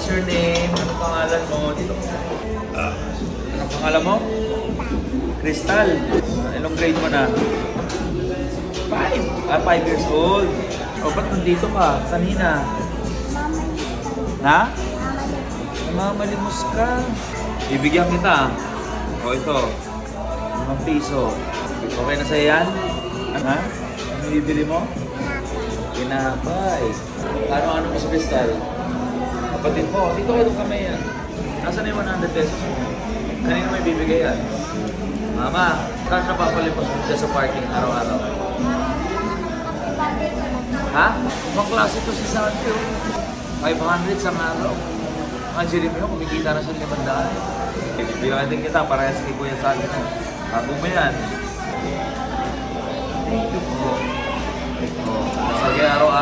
What's your name? Anong pangalan mo? Dito ko. Anong pangalan mo? Crystal. Anong grade mo na? 5. 5 years old. O, ba't nandito ka? Kanina? Ha? Mamalimos ka. Bibigyan kita. O, ito. 5 piso. Okay na sa'yo yan? Ha? Ano bibili mo? Pinapay. Ano mo sa Crystal? Kapatid mo. Dito kayo kami yan. Nasaan na yung 100 pesos mo? Kanina may bibigay yan. Mama, saan na papalimos mo siya sa parking araw-araw? Ha? Ibang klase to si Santi, oh. 500 sa araw. Ang Jeremy mo, kumikita na siya 500. Bibigyan natin kita para sa Kuya Santi na. Bago mo yan. Thank you po. Sige, araw-araw.